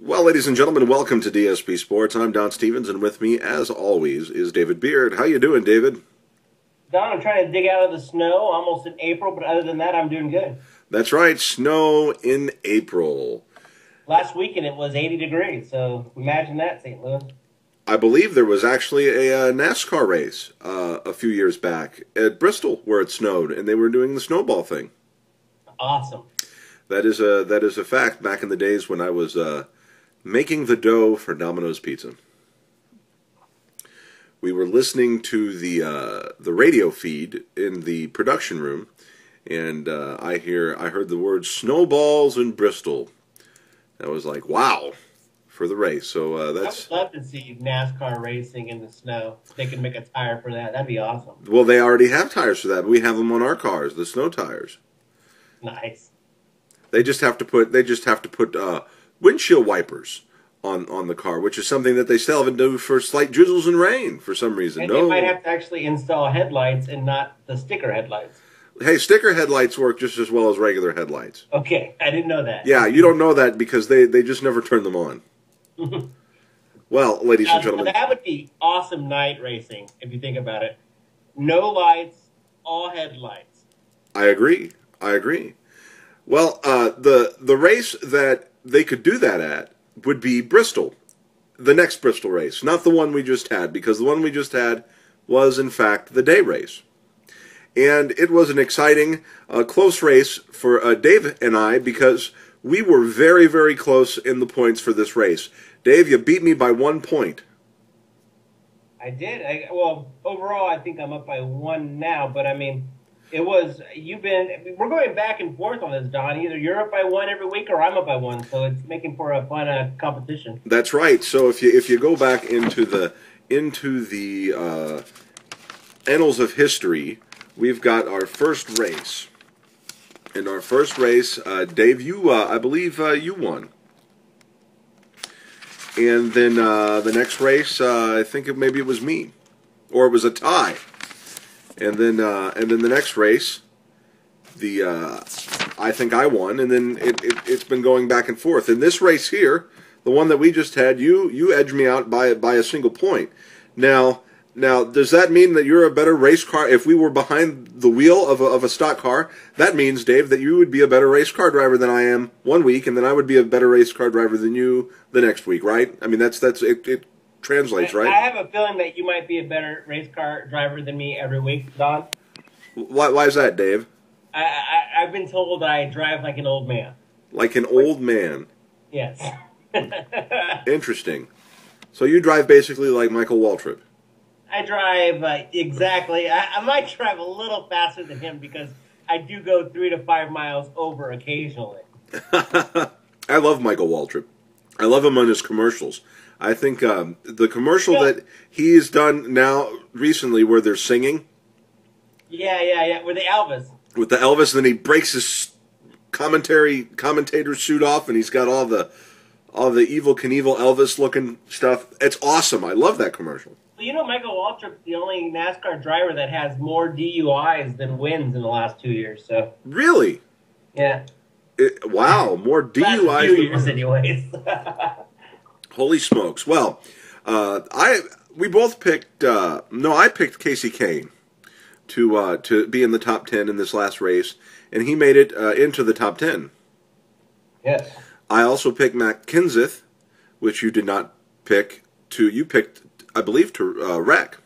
Well, ladies and gentlemen, welcome to DSP Sports. I'm Don Stevens, and with me, as always, is David Beard. How you doing, David? Don, I'm trying to dig out of the snow, almost in April, but other than that, I'm doing good. That's right, snow in April. Last weekend it was 80 degrees, so imagine that, St. Louis. I believe there was actually a NASCAR race a few years back at Bristol where it snowed, and they were doing the snowball thing. Awesome. That is a fact. Back in the days when I was making the dough for Domino's Pizza, we were listening to the radio feed in the production room, and I heard the word snowballs in Bristol. I was like, wow, for the race. So that's. I would love to see NASCAR racing in the snow. They can make a tire for that. That'd be awesome. Well, they already have tires for that. But we have them on our cars, the snow tires. Nice. They just have to put windshield wipers on the car, which is something that they still haven't done for slight drizzles and rain for some reason. And they might have to actually install headlights and not the sticker headlights. Hey, sticker headlights work just as well as regular headlights. Okay, I didn't know that. Yeah, you don't know that because they just never turn them on. Well, ladies and gentlemen. That would be awesome night racing, if you think about it. No lights, all headlights. I agree. Well, the race that they could do that at would be Bristol, the next Bristol race, not the one we just had, because the one we just had was, in fact, the day race. And it was an exciting, close race for Dave and I, because we were very, very close in the points for this race. Dave, you beat me by 1 point. I did. Well, overall, I think I'm up by 1 now, but I mean, we're going back and forth on this, Don. Either you're up by 1 every week or I'm up by 1, so it's making for a fun competition. That's right. So if you go back into the annals of history, we've got our first race. In our first race, Dave, I believe you won. And then the next race, I think maybe it was me, or it was a tie. And then the next race, I think I won, and then it's been going back and forth. In this race here, the one that we just had, you edged me out by a single point. Now, does that mean that you're a better race car? If we were behind the wheel of a stock car, that means, Dave, that you would be a better race car driver than I am 1 week, and then I would be a better race car driver than you the next week, right? I mean, it translates, right? I have a feeling that you might be a better race car driver than me every week, Don. Why is that, Dave? I've been told that I drive like an old man. Like an old man? Yes. Interesting. So you drive basically like Michael Waltrip. I drive exactly. I might drive a little faster than him because I do go 3 to 5 miles over occasionally. I love Michael Waltrip. I love him on his commercials. I think the commercial that he's done now recently where they're singing. Yeah. With the Elvis. With the Elvis, and then he breaks his commentator suit off, and he's got all the Evel Knievel Elvis looking stuff. It's awesome. I love that commercial. Well, you know, Michael Waltrip's the only NASCAR driver that has more DUIs than wins in the last 2 years. So really, yeah. Wow, more DUIs. Last 2 years, anyways. Holy smokes! Well, we both picked. I picked Casey Kane to be in the top 10 in this last race, and he made it into the top 10. Yes. I also picked Matt Kenseth, which you did not pick. You picked, I believe, to wreck.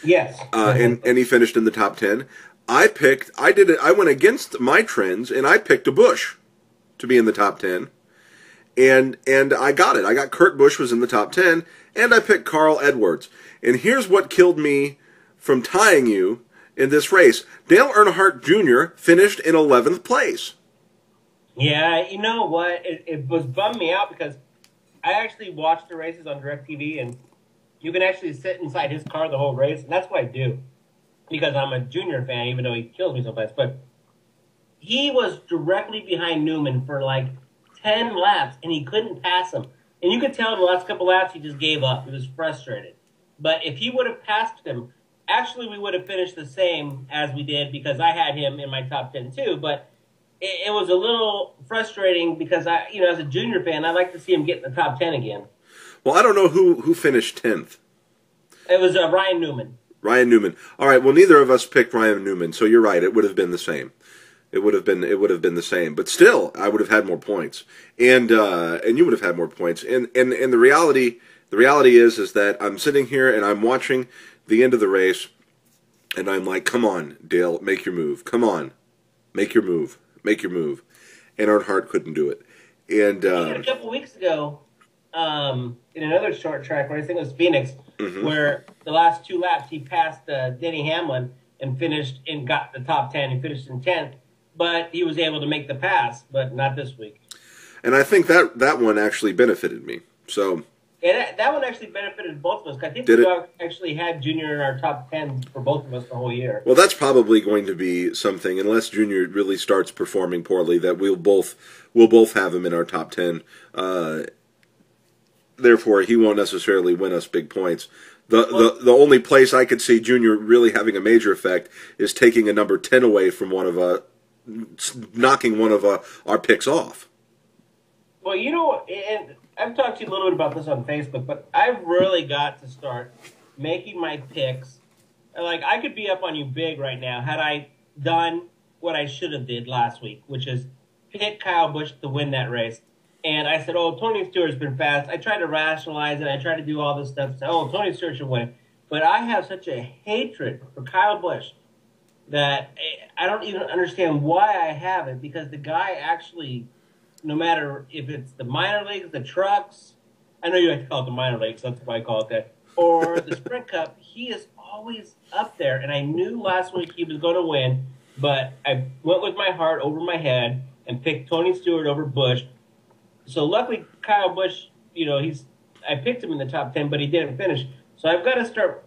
Yes. And he finished in the top 10. I went against my trends, and I picked a Busch to be in the top 10. And I got it. I got Kurt Busch was in the top 10, and I picked Carl Edwards. And here's what killed me from tying you in this race. Dale Earnhardt Jr. finished in 11th place. Yeah, you know what? It was bummed me out because I actually watched the races on DirecTV, and you can actually sit inside his car the whole race, and that's what I do because I'm a Junior fan, even though he kills me sometimes. But he was directly behind Newman for like 10 laps, and he couldn't pass him. And you could tell in the last couple laps he just gave up. He was frustrated. But if he would have passed him, actually we would have finished the same as we did because I had him in my top 10 too. But it was a little frustrating because as a junior fan, I'd like to see him get in the top 10 again. Well, I don't know who finished 10th. It was Ryan Newman. Ryan Newman. All right. Well, neither of us picked Ryan Newman, so you're right. It would have been the same. It would have been the same. But still, I would have had more points, and you would have had more points. And the reality is that I'm sitting here and I'm watching the end of the race, and I'm like, come on, Dale, make your move. Come on, make your move. Make your move. And Earnhardt couldn't do it. And a couple of weeks ago, in another short track race, I think it was Phoenix, where the last 2 laps he passed Denny Hamlin and finished and got the top 10. He finished in 10th, but he was able to make the pass, but not this week. And I think that one actually benefited me. So. And that one actually benefited both of us. I think we actually had Junior in our top 10 for both of us the whole year. Well, that's probably going to be something, unless Junior really starts performing poorly, that we'll both have him in our top 10. Therefore, he won't necessarily win us big points. The only place I could see Junior really having a major effect is taking a number 10 away from knocking one of our picks off. Well, and I've talked to you a little bit about this on Facebook, but I've really got to start making my picks. Like, I could be up on you big right now had I done what I should have did last week, which is pick Kyle Busch to win that race. And I said, Tony Stewart's been fast. I tried to rationalize it. I tried to do all this stuff. Tony Stewart should win. But I have such a hatred for Kyle Busch that I don't even understand why I have it, because the guy actually, no matter if it's the minor leagues, the trucks, I know you like to call it the minor leagues, that's why I call it that, or the Sprint Cup, he is always up there. And I knew last week he was going to win, but I went with my heart over my head and picked Tony Stewart over Busch. So luckily, Kyle Busch, I picked him in the top 10, but he didn't finish. So I've got to start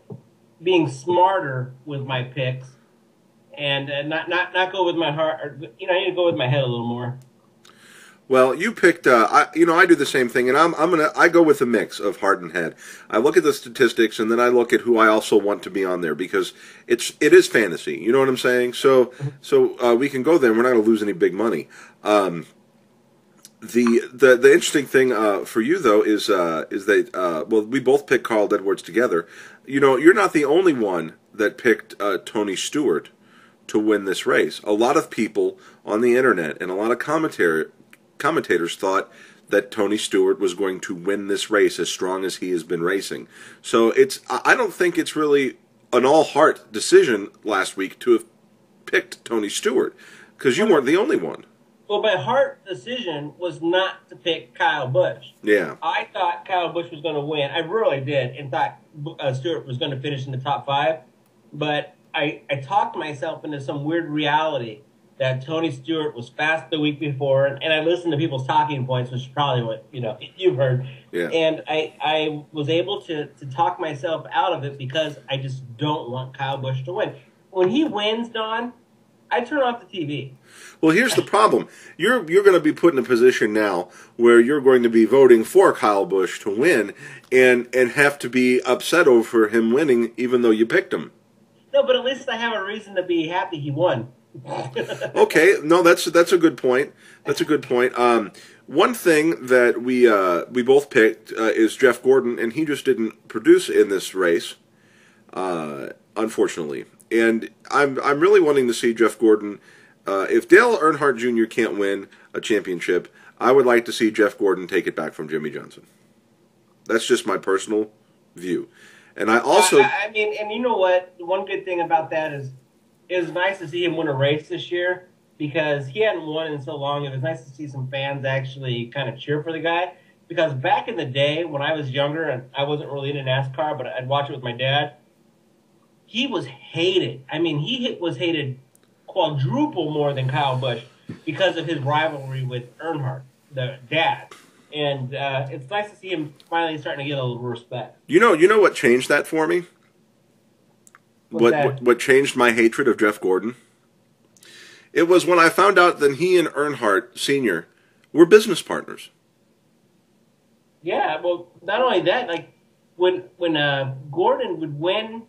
being smarter with my picks and not go with my heart. I need to go with my head a little more. Well, you picked. I do the same thing, and I go with a mix of heart and head. I look at the statistics, and then I look at who I also want to be on there, because it is fantasy. You know what I'm saying? So we can go there, and we're not going to lose any big money. The interesting thing for you though is that we both picked Carl Edwards together. You're not the only one that picked Tony Stewart to win this race. A lot of people on the internet and a lot of commentators thought that Tony Stewart was going to win this race as strong as he has been racing. So I don't think it's really an all-heart decision last week to have picked Tony Stewart, because you weren't the only one. Well, my heart decision was not to pick Kyle Busch. Yeah. I thought Kyle Busch was going to win. I really did, and thought Stewart was going to finish in the top 5. But I talked myself into some weird reality that Tony Stewart was fast the week before, and I listened to people's talking points, which is probably what you've heard. Yeah. And I was able to talk myself out of it, because I just don't want Kyle Busch to win. When he wins, Don, I turn off the TV. Well, here's the problem. You're going to be put in a position now where you're going to be voting for Kyle Busch to win and have to be upset over him winning, even though you picked him. No, but at least I have a reason to be happy he won. Okay, no, that's a good point. That's a good point. One thing that we both picked is Jeff Gordon, and he just didn't produce in this race, unfortunately. And I'm really wanting to see Jeff Gordon. If Dale Earnhardt Jr. can't win a championship, I would like to see Jeff Gordon take it back from Jimmy Johnson. That's just my personal view. And I also... and you know what? One good thing about that is it was nice to see him win a race this year, because he hadn't won in so long. It was nice to see some fans actually kind of cheer for the guy. Because back in the day, when I was younger, and I wasn't really into NASCAR, but I'd watch it with my dad, he was hated. He was hated quadruple more than Kyle Busch because of his rivalry with Earnhardt, the dad. And it's nice to see him finally starting to get a little respect. You know what changed that for me? What changed my hatred of Jeff Gordon? It was when I found out that he and Earnhardt Sr. were business partners. Yeah, well, not only that, like when Gordon would win,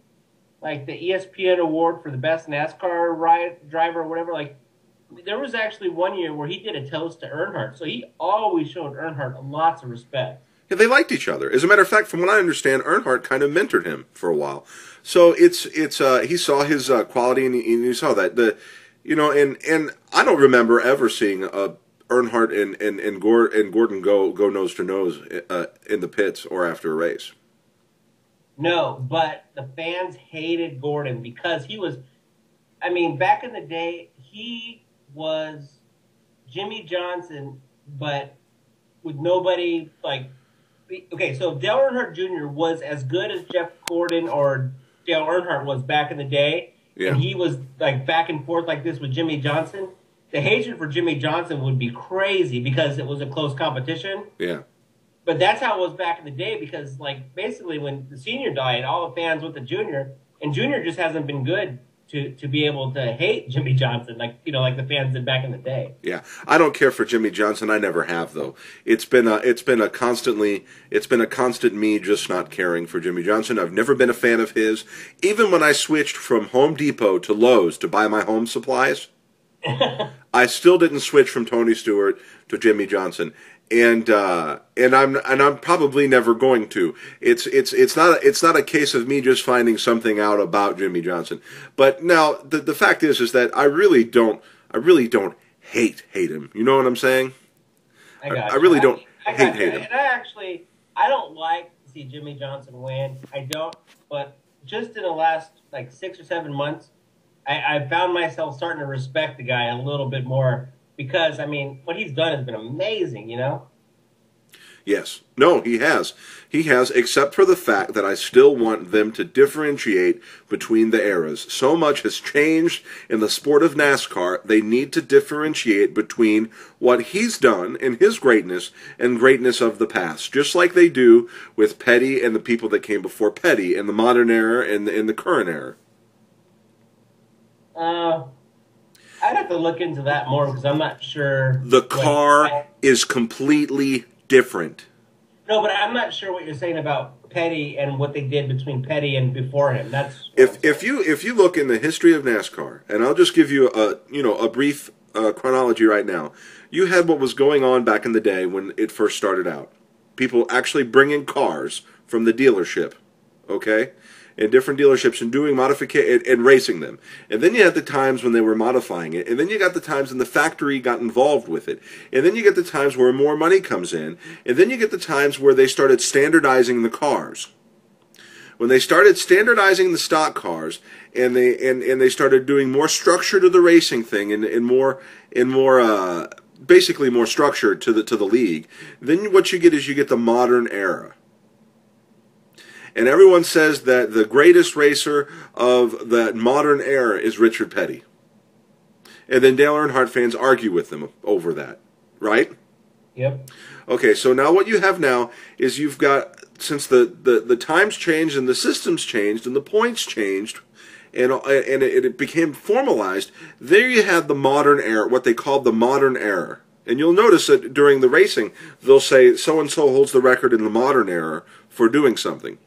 like the ESPN award for the best NASCAR driver or whatever, like there was actually one year where he did a toast to Earnhardt, so he always showed Earnhardt lots of respect. Yeah, they liked each other. As a matter of fact, from what I understand, Earnhardt kind of mentored him for a while. So it's he saw his quality, and he saw that and I don't remember ever seeing Earnhardt and Gordon go nose to nose in the pits or after a race. No, but the fans hated Gordon because he was. I mean, back in the day, he was Jimmy Johnson, but with nobody like. Okay, so Dale Earnhardt Jr. was as good as Jeff Gordon or Dale Earnhardt was back in the day, and he was like back and forth like this with Jimmy Johnson. The hatred for Jimmy Johnson would be crazy because it was a close competition. Yeah. But that's how it was back in the day because, like, basically when the senior died, all the fans went to Junior, and Junior just hasn't been good to be able to hate Jimmy Johnson like the fans did back in the day. Yeah, I don't care for Jimmy Johnson. I never have, though. It's been a constant me just not caring for Jimmy Johnson. I've never been a fan of his. Even when I switched from Home Depot to Lowe's to buy my home supplies, I still didn't switch from Tony Stewart to Jimmy Johnson. And I'm probably never going to. It's not a case of me just finding something out about Jimmy Johnson. But now the fact is that I really don't hate him. You know what I'm saying? I really don't hate him. And I don't like to see Jimmy Johnson win. I don't. But just in the last like 6 or 7 months, I found myself starting to respect the guy a little bit more. Because, I mean, what he's done has been amazing, Yes. No, he has. He has, except for the fact that I still want them to differentiate between the eras. So much has changed in the sport of NASCAR, they need to differentiate between what he's done in his greatness and greatness of the past. Just like they do with Petty and the people that came before Petty in the modern era and in the current era. I'd have to look into that more because I'm not sure. The car is completely different. No, but I'm not sure what you're saying about Petty and what they did between Petty and before him. That's if you look in the history of NASCAR, and I'll just give you a brief chronology right now. You had what was going on back in the day when it first started out. People actually bringing cars from the dealership, okay? In different dealerships and doing modification and racing them. And then you had the times when they were modifying it. And then you got the times when the factory got involved with it. And then you get the times where more money comes in. And then you get the times where they started standardizing the cars. When they started standardizing the stock cars and they started doing more structure to the racing thing and more basically more structure to the league, then what you get is you get the modern era. And everyone says that the greatest racer of the modern era is Richard Petty. And then Dale Earnhardt fans argue with them over that, right? Yep. Okay, so now what you have now is you've got, since the times changed and the systems changed and the points changed, and it became formalized, there you have the modern era, what they call the modern era. And you'll notice that during the racing, they'll say so-and-so holds the record in the modern era for doing something.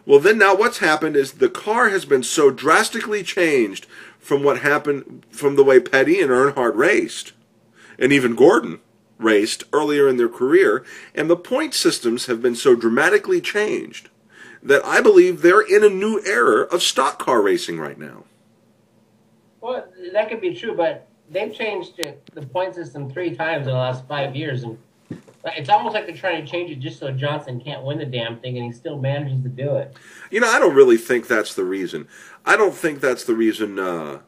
Well, then now what's happened is the car has been so drastically changed from what happened from the way Petty and Earnhardt raced, and even Gordon raced earlier in their career, and the point systems have been so dramatically changed that I believe they're in a new era of stock car racing right now. Well, that could be true, but they've changed the point system 3 times in the last 5 years, and it's almost like they're trying to change it just so Johnson can't win the damn thing, and he still manages to do it. I don't really think that's the reason. I don't think that's the reason. I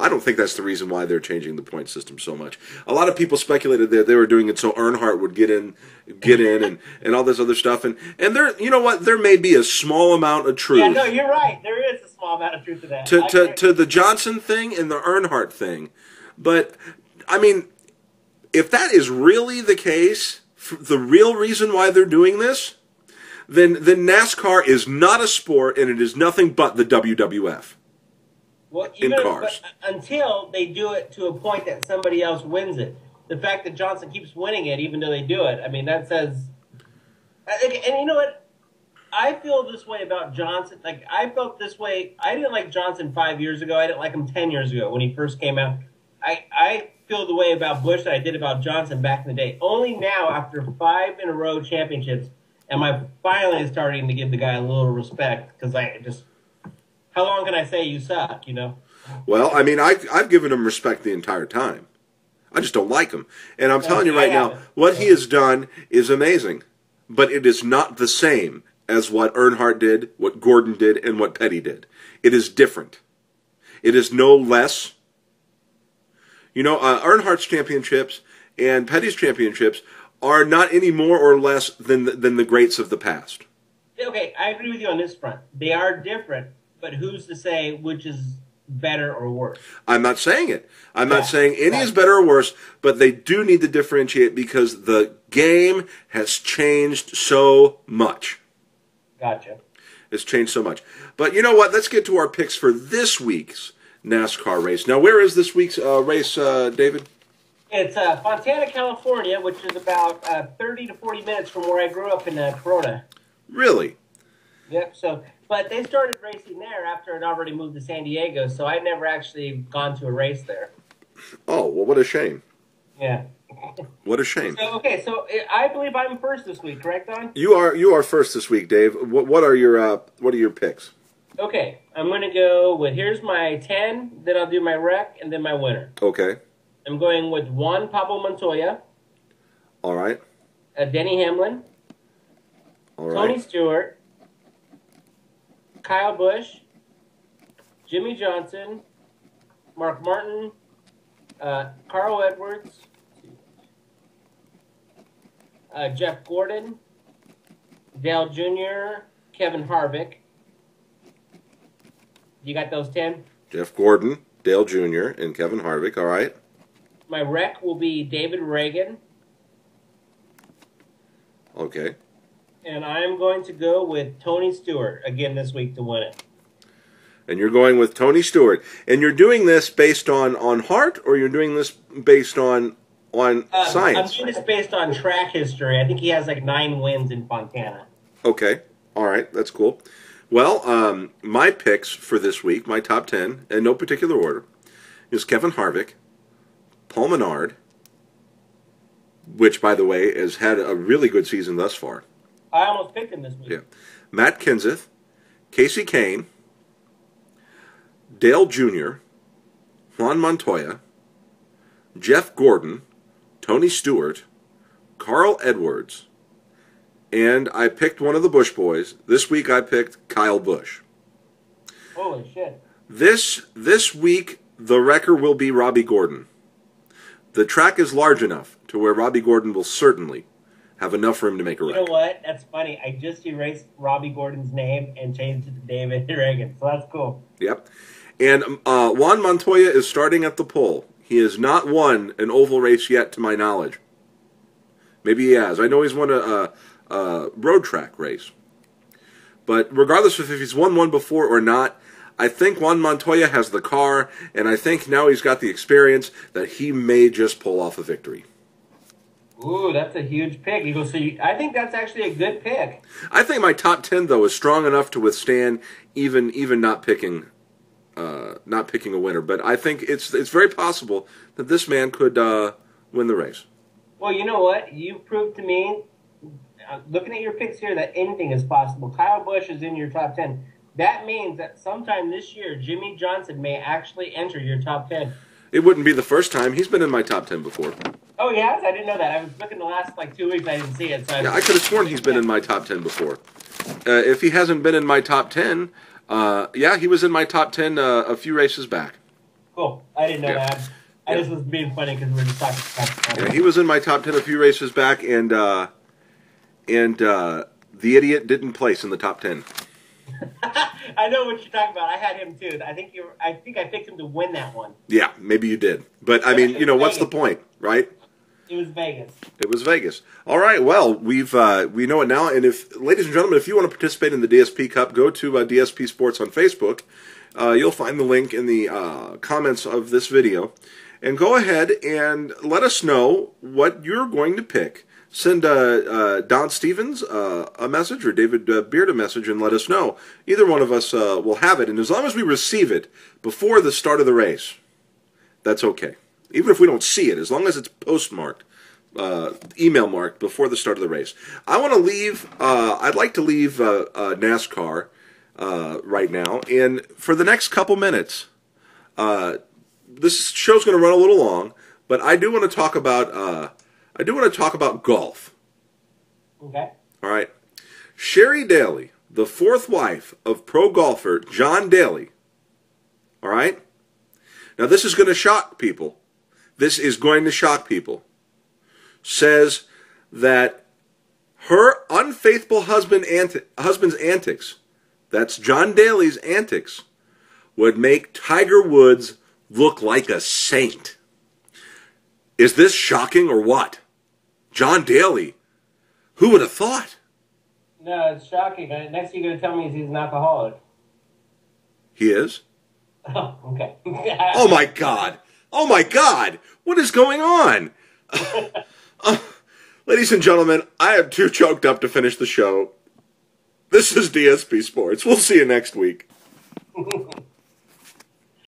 don't think that's the reason why they're changing the point system so much. A lot of people speculated that they were doing it so Earnhardt would get in, and all this other stuff. And there, you know what? There may be a small amount of truth. Yeah, no, you're right. There is a small amount of truth to that. To the Johnson thing and the Earnhardt thing, but I mean, if that is really the case, the real reason why they're doing this, then NASCAR is not a sport, and it is nothing but the WWF. Well, in cars. But until they do it to a point that somebody else wins it. The fact that Johnson keeps winning it, even though they do it, I mean, that says... And you know what? I feel this way about Johnson. Like, I felt this way. I didn't like Johnson 5 years ago. I didn't like him 10 years ago when he first came out. I feel the way about Busch that I did about Johnson back in the day. Only now, after 5 in a row championships, am I finally starting to give the guy a little respect, because I just, how long can I say you suck, you know? Well, I mean, I've given him respect the entire time. I just don't like him. And I'm telling you right now, what he has done is amazing. But it is not the same as what Earnhardt did, what Gordon did, and what Petty did. It is different. It is no less. You know, Earnhardt's championships and Petty's championships are not any more or less than the greats of the past. Okay, I agree with you on this front. They are different, but who's to say which is better or worse? I'm not saying it. I'm not saying any is better or worse, but they do need to differentiate because the game has changed so much. Gotcha. It's changed so much. But you know what? Let's get to our picks for this week's NASCAR race. Now, where is this week's race, David? It's Fontana, California, which is about 30 to 40 minutes from where I grew up in Corona. Really? Yep. So, but they started racing there after I'd already moved to San Diego, so I'd never actually gone to a race there. Oh, well, what a shame. Yeah. What a shame. So, okay, so I believe I'm first this week, correct, Don? You are first this week, Dave. What are your picks? Okay, I'm going to go with, here's my 10, then I'll do my wreck, and then my winner. Okay. I'm going with Juan Pablo Montoya. All right. Denny Hamlin. All right. Tony Stewart. Kyle Busch. Jimmy Johnson. Mark Martin. Carl Edwards. Jeff Gordon. Dale Jr. Kevin Harvick. You got those 10? Jeff Gordon, Dale Jr., and Kevin Harvick. All right. My wreck will be David Reagan. Okay. And I'm going to go with Tony Stewart again this week to win it. And you're going with Tony Stewart. And you're doing this based on heart, or you're doing this based on science? I'm doing this based on track history. I think he has like 9 wins in Fontana. Okay. All right. That's cool. Well, my picks for this week, my top 10, in no particular order, is Kevin Harvick, Paul Menard, which, by the way, has had a really good season thus far. I almost picked him this week. Yeah. Matt Kenseth, Casey Kane, Dale Jr., Juan Montoya, Jeff Gordon, Tony Stewart, Carl Edwards, and I picked one of the Busch boys. This week I picked Kyle Busch. Holy shit. This week the wrecker will be Robbie Gordon. The track is large enough to where Robbie Gordon will certainly have enough room to make a wreck. You know what? That's funny. I just erased Robbie Gordon's name and changed it to David Reagan, so that's cool. Yep. And Juan Montoya is starting at the pole. He has not won an oval race yet, to my knowledge. Maybe he has. I know he's won a road track race. But regardless of if he's won one before or not, I think Juan Montoya has the car, and I think now he's got the experience that he may just pull off a victory. Ooh, that's a huge pick. You go. So I think that's actually a good pick. I think my top 10 though is strong enough to withstand even not picking a winner. But I think it's very possible that this man could win the race. Well, you know what? You proved to me, looking at your picks here, that anything is possible. Kyle Busch is in your top 10. That means that sometime this year, Jimmy Johnson may actually enter your top 10. It wouldn't be the first time. He's been in my top 10 before. Oh, he has? I didn't know that. I was looking the last 2 weeks. I didn't see it. So I could have sworn he's been in my top 10 before. If he hasn't been in my top 10, he was in my top 10 a few races back. Cool. I didn't know that. I just was being funny because we were just talking. Yeah, he was in my top 10 a few races back, and the idiot didn't place in the top 10. I know what you're talking about. I had him too. I think I picked him to win that one. Yeah, maybe you did. But I mean, what's the point, right? It was Vegas. It was Vegas. All right. Well, we know it now. And ladies and gentlemen, if you want to participate in the DSP Cup, go to DSP Sports on Facebook. You'll find the link in the comments of this video. and go ahead and let us know what you're going to pick. Send Don Stevens a message or David Beard a message and let us know. Either one of us will have it, and as long as we receive it before the start of the race, that's okay. Even if we don't see it, as long as it's postmarked, email marked before the start of the race. I want to leave, I'd like to leave NASCAR right now, and for the next couple minutes, this show's going to run a little long, but I do want to talk about golf. Okay. All right. Sherry Daly, the fourth wife of pro golfer John Daly. All right. Now this is going to shock people. This is going to shock people. Says that her unfaithful husband's antics, that's John Daly's antics, would make Tiger Woods look like a saint. Is this shocking or what? John Daly, who would have thought? No, it's shocking. Next you're going to tell me he's an alcoholic. He is? Oh, okay. Oh my God. Oh my God. What is going on? Ladies and gentlemen, I am too choked up to finish the show. This is DSP Sports. We'll see you next week.